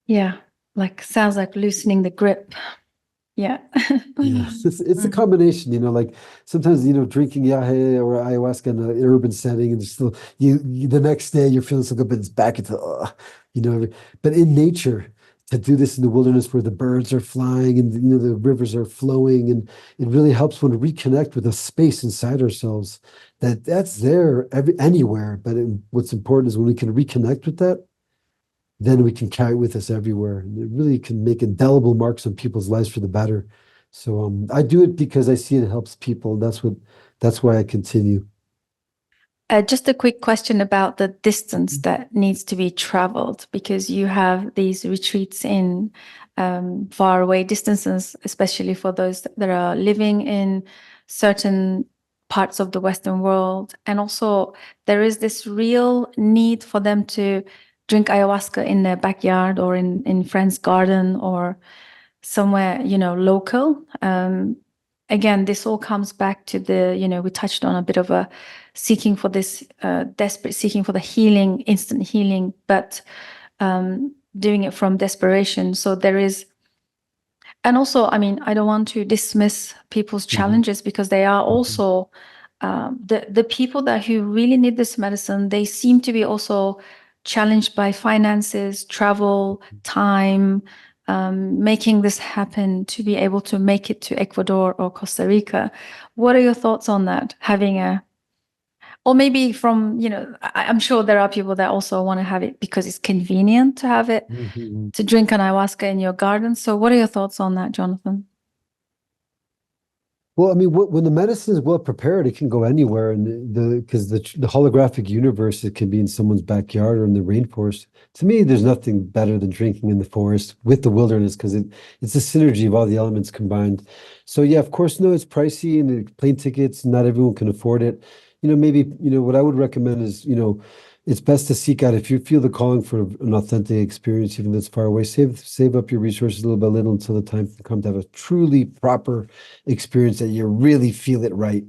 Yeah, sounds like loosening the grip. Yeah. It's a combination, like sometimes, drinking yahe or ayahuasca in an urban setting and still the next day you're feeling so good, but it's back into, but in nature, to do this in the wilderness where the birds are flying and, the rivers are flowing, and it really helps one to reconnect with a space inside ourselves that's there anywhere. But what's important is when we can reconnect with that, then we can carry it with us everywhere. And it really can make indelible marks on people's lives for the better. So I do it because I see it helps people. That's why I continue. Just a quick question about the distance that needs to be traveled, because you have these retreats in far away distances, especially for those that are living in certain parts of the Western world. And also there is this real need for them to drink ayahuasca in their backyard or in friend's garden or somewhere, local. Again, this all comes back to we touched on a bit of a seeking for this, desperate seeking for the healing, instant healing, but doing it from desperation. So there is, and also, I don't want to dismiss people's challenges because they are also, the people who really need this medicine, they seem to be also challenged by finances, travel, time, making this happen to be able to make it to Ecuador or Costa Rica. What are your thoughts on that? Or maybe from, I'm sure there are people that also want to have it because it's convenient to have it, to drink an ayahuasca in your garden. So what are your thoughts on that, Jonathon? Well, when the medicine is well prepared, it can go anywhere, and because the holographic universe, it can be in someone's backyard or in the rainforest. To me, there's nothing better than drinking in the forest with the wilderness, because it's a synergy of all the elements combined. So yeah, of course, no, it's pricey and the plane tickets, not everyone can afford it. maybe, what I would recommend is, it's best to seek out, if you feel the calling for an authentic experience, even that's far away, save up your resources little by little until the time can come to have a truly proper experience that you really feel it right.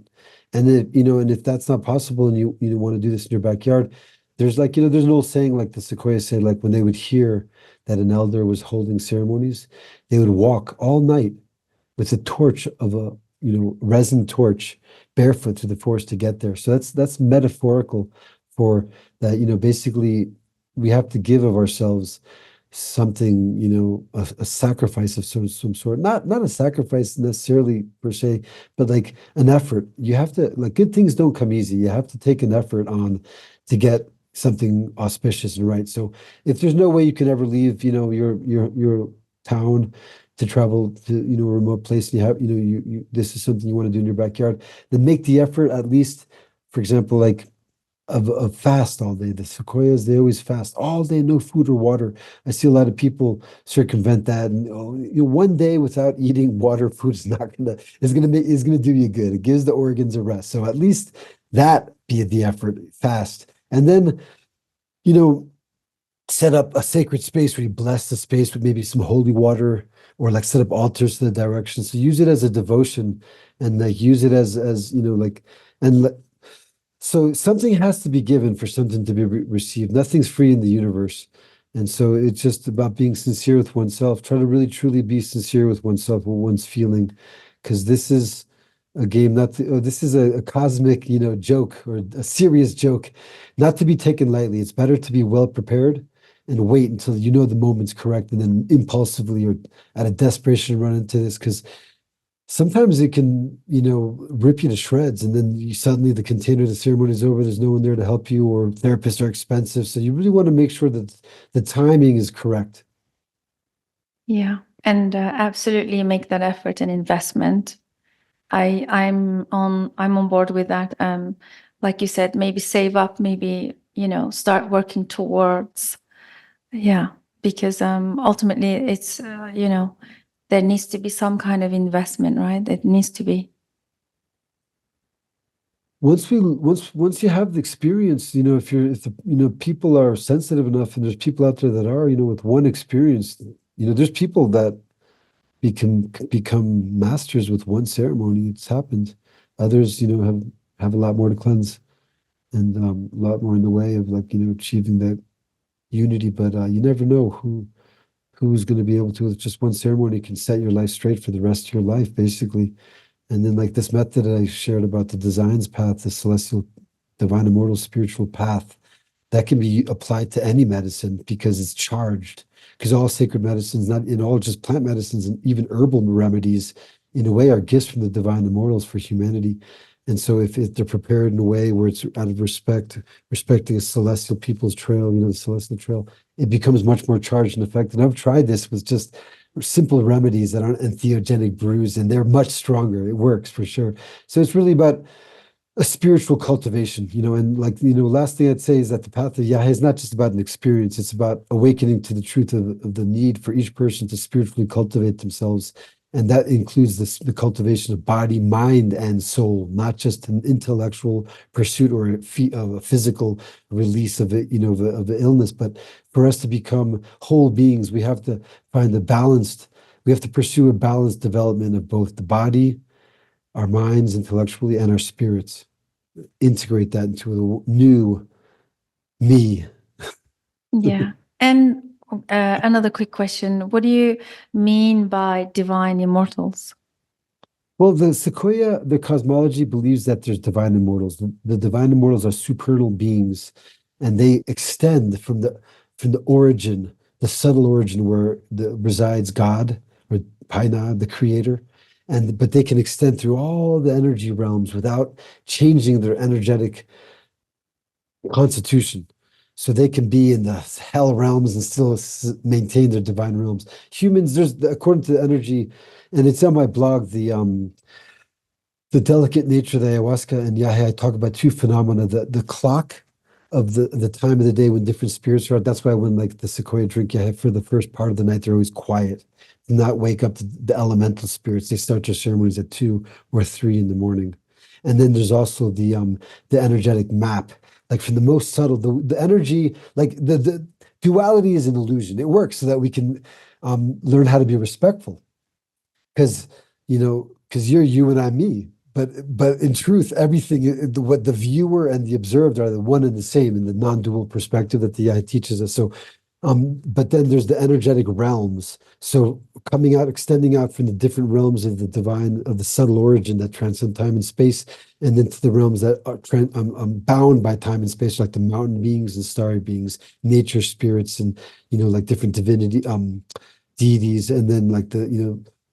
And then, and if that's not possible and you want to do this in your backyard, there's like, there's an old saying, like the Sequoias say, like when they would hear that an elder was holding ceremonies, they would walk all night with a torch of a, resin torch barefoot through the forest to get there. So that's metaphorical for that, basically we have to give of ourselves something, a sacrifice of some sort, not a sacrifice necessarily per se, but like an effort. You have to, like, good things don't come easy. You have to take an effort on to get something auspicious and right. So if there's no way you can ever leave, your town to travel to, a remote place, and you have, this is something you want to do in your backyard, then make the effort at least, for example, like of fast all day. The Sequoias, they always fast all day, no food or water. I see a lot of people circumvent that, and one day without eating water, food is gonna do you good. It gives the organs a rest. So at least that be the effort, fast, and then set up a sacred space where you bless the space with maybe some holy water, or like set up altars to the direction. So use it as a devotion, and like use it as like, and so something has to be given for something to be received. Nothing's free in the universe. And so it's just about being sincere with oneself. Try to really truly be sincere with oneself, what one's feeling, because this is a game, this is a cosmic, joke, or a serious joke, not to be taken lightly. It's better to be well prepared and wait until the moment's correct, and then impulsively or out of desperation run into this, because sometimes it can, rip you to shreds, and then suddenly the container of the ceremony is over. There's no one there to help you, or therapists are expensive. So you really want to make sure that the timing is correct. Yeah, and absolutely make that effort an investment. I'm on board with that. Like you said, maybe save up, maybe start working towards. Yeah, because ultimately it's there needs to be some kind of investment, right? It needs to be. Once you have the experience, if people are sensitive enough, and there's people out there that are, with one experience, there's people that become masters with one ceremony. It's happened. Others, have a lot more to cleanse, and a lot more in the way of, like, achieving that unity. But you never know who's going to be able to, with just one ceremony, can set your life straight for the rest of your life, basically. And then, like, this method that I shared about the designs path, the celestial, divine, immortal, spiritual path, that can be applied to any medicine because it's charged. Because all sacred medicines, not in all just plant medicines, and even herbal remedies, in a way, are gifts from the divine immortals for humanity. And so if they're prepared in a way where it's out of respecting a celestial people's trail, the celestial trail, it becomes much more charged and effective. And I've tried this with just simple remedies that aren't entheogenic brews, and they're much stronger. It works for sure. So it's really about a spiritual cultivation, and, like, last thing I'd say is that the path of Yahweh is not just about an experience. It's about awakening to the truth of the need for each person to spiritually cultivate themselves. And that includes the cultivation of body, mind, and soul, not just an intellectual pursuit or a physical release of it, of the illness. But for us to become whole beings, we have to we have to pursue a balanced development of both the body, our minds intellectually, and our spirits. Integrate that into a new me. Yeah. And another quick question. What do you mean by divine immortals? Well, the cosmology believes that there's divine immortals. The divine immortals are supernal beings, and they extend from the origin, the subtle origin where resides God, or Paina, the creator. But they can extend through all the energy realms without changing their energetic constitution. So they can be in the hell realms and still maintain their divine realms. Humans, according to the energy, and it's on my blog, the delicate nature of the ayahuasca and Yahe, I talk about two phenomena: the clock of the time of the day when different spirits are out. That's why when, like, the sequoia drink Yahe, for the first part of the night, they're always quiet, not wake up to the elemental spirits. They start their ceremonies at 2 or 3 in the morning. And then there's also the energetic map, like from the most subtle, the energy, like the duality is an illusion. It works so that we can learn how to be respectful. Because, because you're you and I'm me. But in truth, everything, what the viewer and the observed are the one and the same in the non-dual perspective that the eye teaches us. So, but then there's the energetic realms. So coming out, extending out from the different realms of the divine, of the subtle origin that transcend time and space, and then to the realms that are bound by time and space, like the mountain beings and starry beings, nature spirits, and like different divinity, deities, and then like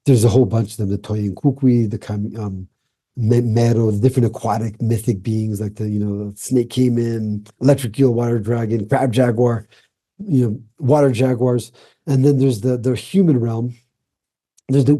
there's a whole bunch of them, the Toyin Kukui, the Mero, the different aquatic mythic beings like the snake caiman, electric eel, water dragon, crab jaguar, water jaguars. And then there's the human realm. There's the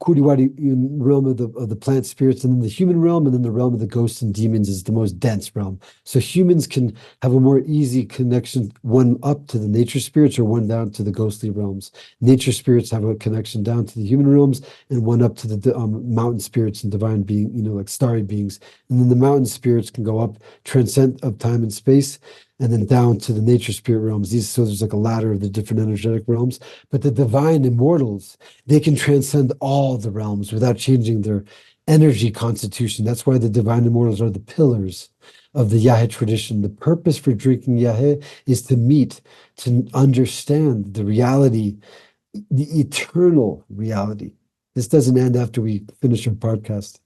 Kuriwari realm of the plant spirits, and then the human realm, and then the realm of the ghosts and demons is the most dense realm. So humans can have a more easy connection, one up to the nature spirits or one down to the ghostly realms. Nature spirits have a connection down to the human realms, and one up to the mountain spirits and divine being, like starry beings. And then the mountain spirits can go up, transcend of time and space, and then down to the nature spirit realms. So there's like a ladder of the different energetic realms. But the divine immortals, they can transcend all the realms without changing their energy constitution. That's why the divine immortals are the pillars of the Yahe tradition. The purpose for drinking Yahe is to understand the reality, the eternal reality. This doesn't end after we finish our podcast.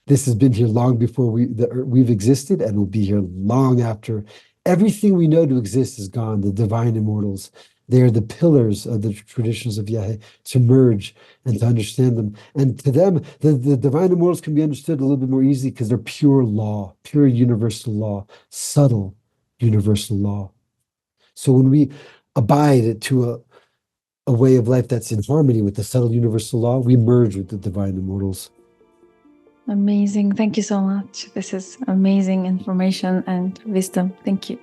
This has been here long before we've existed, and will be here long after. Everything we know to exist is gone. The divine immortals, they are the pillars of the traditions of Yahe, to merge and to understand them. And to them, the divine immortals can be understood a little bit more easily because they're pure law, pure universal law, subtle universal law. So when we abide to a way of life that's in harmony with the subtle universal law, we merge with the divine immortals. Amazing. Thank you so much. This is amazing information and wisdom. Thank you.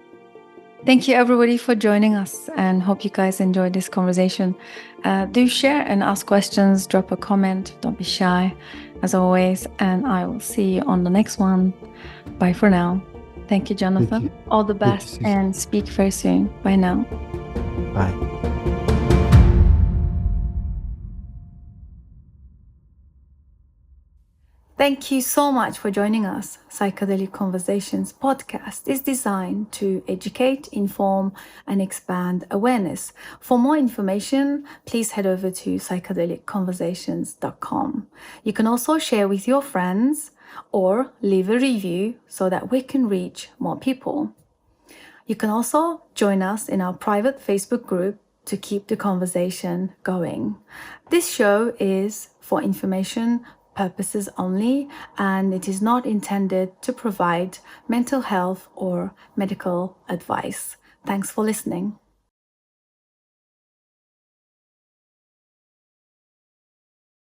Thank you, everybody, for joining us, and hope you guys enjoyed this conversation. Do share and ask questions, drop a comment. Don't be shy, as always. And I will see you on the next one. Bye for now. Thank you, Jonathon. Thank you. All the best, and speak very soon. Bye now. Bye. Thank you so much for joining us. Psychedelic Conversations podcast is designed to educate, inform, and expand awareness. For more information, please head over to psychedelicconversations.com. You can also share with your friends or leave a review so that we can reach more people. You can also join us in our private Facebook group to keep the conversation going. This show is for information purposes only, and it is not intended to provide mental health or medical advice. Thanks for listening.